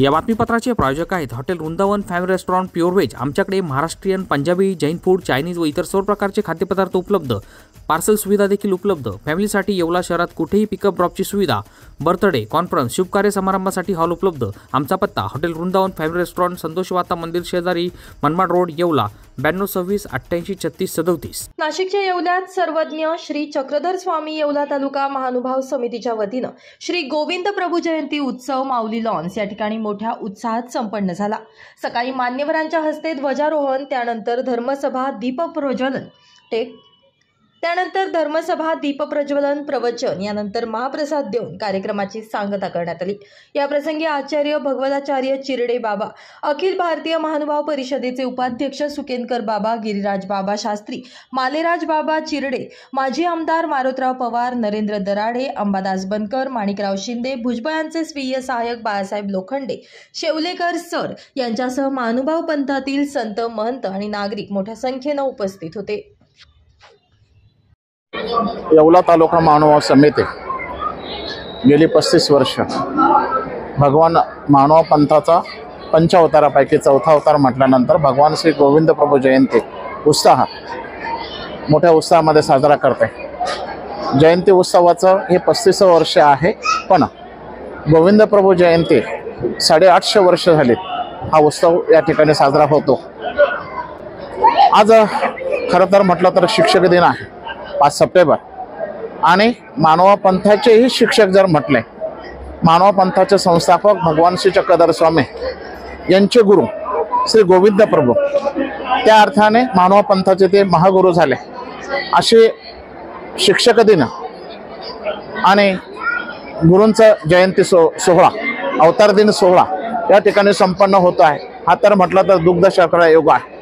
या बातमीपत्राचे प्रायोजक आहेत hotel Vrindavan family restaurant pure veg. आमच्याकडे महाराष्ट्रीयन, पंजाबी, जैन फूड, चायनीज व इतर सर्व प्रकारचे खाद्यपदार्थ उपलब्ध। पार्सल सुविधा देखील उपलब्ध। फॅमिलीसाठी येवला शहरात कुठेही पिकअप ड्रॉपची सुविधा। बर्थडे, कॉन्फरन्स, शुभकार्य समारंभासाठी हॉल उपलब्ध। आमचा पत्ता hotel Vrindavan family restaurant, Santosh वाता मंदिर शेजारी, मनमाड रोड, येवला 9226 88 36 37। नाशिकच्या येवल्यात सर्वज्ञ श्री चक्रधर स्वामी येवला तालुका महानुभाव समितीच्या वतीनं श्री गोविंद प्रभू जयंती उत्सव माऊली लॉन्स या ठिकाणी मोठ्या उत्साहात संपन्न झाला। सकाळी मान्यवरांच्या हस्ते ध्वजारोहण, त्यानंतर दीपप्रज्वलन, प्रवचन, यानंतर महाप्रसाद देऊन कार्यक्रमाची सांगता करण्यात आली। या प्रसंगी आचार्य भगवताचार्य चिरडे बाबा, अखिल भारतीय महानुभाव परिषदेचे उपाध्यक्ष सुकेनकर बाबा, गिरिराज बाबा शास्त्री, मालेराज बाबा चिरडे, माजी आमदार मारुतराव पवार, नरेंद्र दराडे, अंबादास बनकर, माणिकराव शिंदे, भुजबळांचे स्वीय सहाय्यक बाळासाहेब लोखंडे, शेवलेकर सर यांच्यासह महानुभाव पंथातील संत, महंत आणि नागरिक मोठ्या संख्येने उपस्थित होते। येवला तालुका महानुभाव समिती गेली 35 वर्ष भगवान महानुभाव पंथाचा पंचावतारापैकी चौथा अवतार म्हटल्यानंतर भगवान श्री गोविंद प्रभू जयंती मोठ्या उत्साहामध्ये साजरा करते। जयंती उत्सवाचं हे 35वं वर्ष आहे, पण गोविंद प्रभू जयंती 850 वर्ष झाली हा उत्सव या ठिकाणी साजरा होतो। आज खरं तर म्हटलं तर शिक्षक दिन आहे 5 सप्टेंबर, आणि मानवा पंथाचेही शिक्षक जर म्हटले, मानवा पंथाचे संस्थापक भगवान श्री चक्रधर स्वामी यांचे गुरु श्री गोविंद प्रभू, त्या अर्थाने मानवा पंथाचे ते महागुरु झाले। असे शिक्षक दिन आणि गुरूंचा जयंती सोहळा, अवतार दिन सोहळा या ठिकाणी संपन्न होतो आहे। हा तर म्हटलं तर दुग्ध शर्करा योग आहे।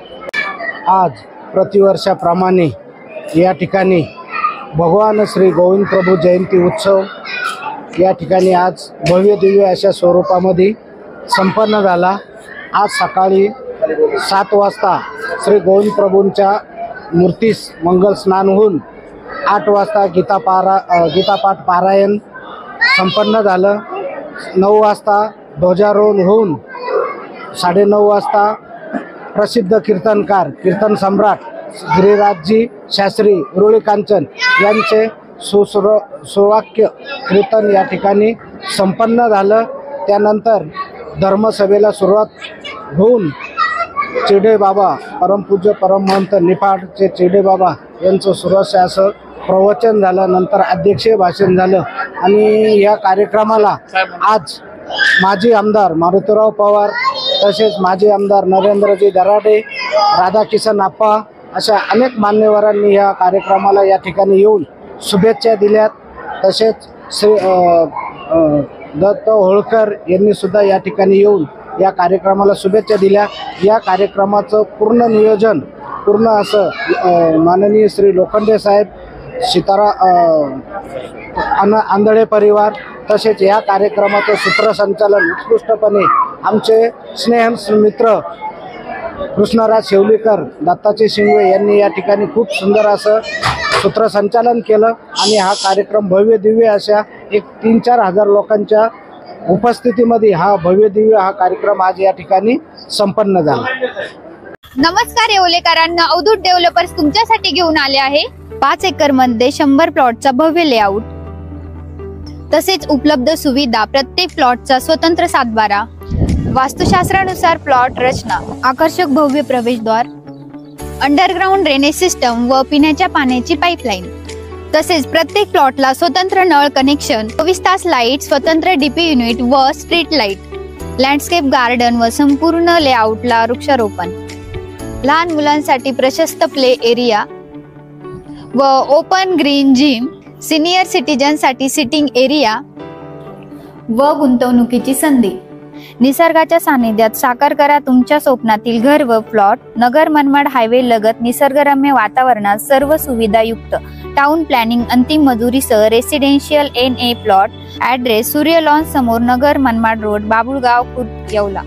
आज प्रतिवर्षाप्रमाणे या ठिकाणी भगवान श्री गोविंद प्रभू जयंती उत्सव या ठिकाणी आज भव्य दिव्य अशा स्वरूपामध्ये संपन्न झाला। आज सकाळी 7 वाजता श्री गोविंद प्रभूंच्या मूर्तीस मंगल स्नान होऊन 8 वाजता गीतापाठ पारायण संपन्न झालं। 9 वाजता ध्वजारोहण होऊन 9:30 वाजता प्रसिद्ध कीर्तनकार, कीर्तन सम्राट गिरिराजजी शास्त्री उरुळी कांचन यांचे सुवाक्य कीर्तन या ठिकाणी संपन्न झालं। त्यानंतर धर्मसभेला सुरुवात होऊन चिरडे बाबा, परमपूज्य परमहंत निफाडचे चिरडे बाबा यांचं सुरस्य असं प्रवचन झालं। नंतर अध्यक्षीय भाषण झालं आणि या कार्यक्रमाला आज माजी आमदार मारुतराव पवार, तसेच माजी आमदार नरेंद्रजी दराडे, राधाकिशन आप्पा अशा अनेक मान्यवरांनी या कार्यक्रमाला या ठिकाणी येऊन शुभेच्छा दिल्यात। तसेच श्री दत्त होळकर यांनी सुद्धा या ठिकाणी येऊन या कार्यक्रमाला शुभेच्छा दिल्या। या कार्यक्रमाचं पूर्ण नियोजन असं माननीय श्री लोखंडे साहेब, आंधळे परिवार, तसेच या कार्यक्रमाचं सूत्रसंचालन उत्कृष्टपणे आमचे स्नेह मित्र कृष्णराज शेवलेकर, दत्ताचे शिंगवे यांनी या ठिकाणी खूप सुंदर असं सूत्रसंचालन केलं आणि हा कार्यक्रम भव्य दिव्य अशा 3-4 हजार लोकांच्या उपस्थितीमध्ये हा भव्य दिव्य हा कार्यक्रम आज या ठिकाणी संपन्न झाला। नमस्कार येवलेकरांना, अवधूत डेव्हलपर्स तुमच्यासाठी घेऊन आले आहे 5 एकर मध्ये 100 प्लॉटचा भव्य लेआउट, तसेच उपलब्ध सुविधा, प्रत्येक प्लॉटचा स्वतंत्र सातबारा, वास्तुशास्त्रानुसार प्लॉट रचना, आकर्षक भव्य प्रवेशद्वार, अंडरग्राउंड ड्रेनेज सिस्टम व पिण्याच्या पाण्याची पाईपलाईन, तसेच प्रत्येक प्लॉटला स्वतंत्र नळ कनेक्शन, 24 तास लाईट, स्वतंत्र डीपी युनिट व स्ट्रीट लाईट, लँडस्केप गार्डन व संपूर्ण लेआउटला वृक्षारोपण, लहान मुलांसाठी प्रशस्त प्ले एरिया व ओपन ग्रीन जिम, सिनियर सिटीजनसाठी सिटिंग एरिया व गुंतवणुकीची संधी। निसर्गाच्या सानिध्यात साकार करा तुमच्या स्वप्नातील घर व प्लॉट। नगर मनमाड हायवे लगत निसर्गरम्य वातावरणात सर्व सुविधा युक्त टाउन प्लॅनिंग, अंतिम मंजुरीसह रेसिडेन्शियल NA प्लॉट। ॲड्रेस सूर्य लॉन्स समोर, नगर मनमाड रोड, बाबुळगाव खुर्द, येवला।